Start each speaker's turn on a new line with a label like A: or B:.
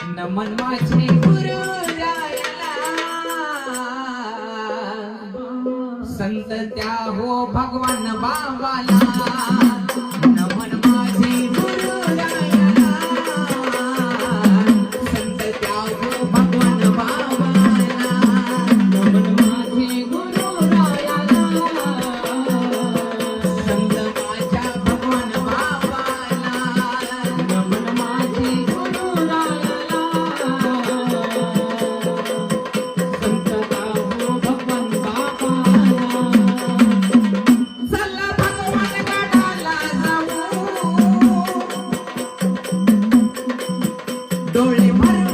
A: नमन माझे गुरुरायाला संत त्या हो भगवान बाबाला नमन माझे गुरुरायाला संत त्या हो भगवान बाबाला नमन माझे गुरुरायाला संत माझ्या भगवान बाबाला नमन माझे डोळे भर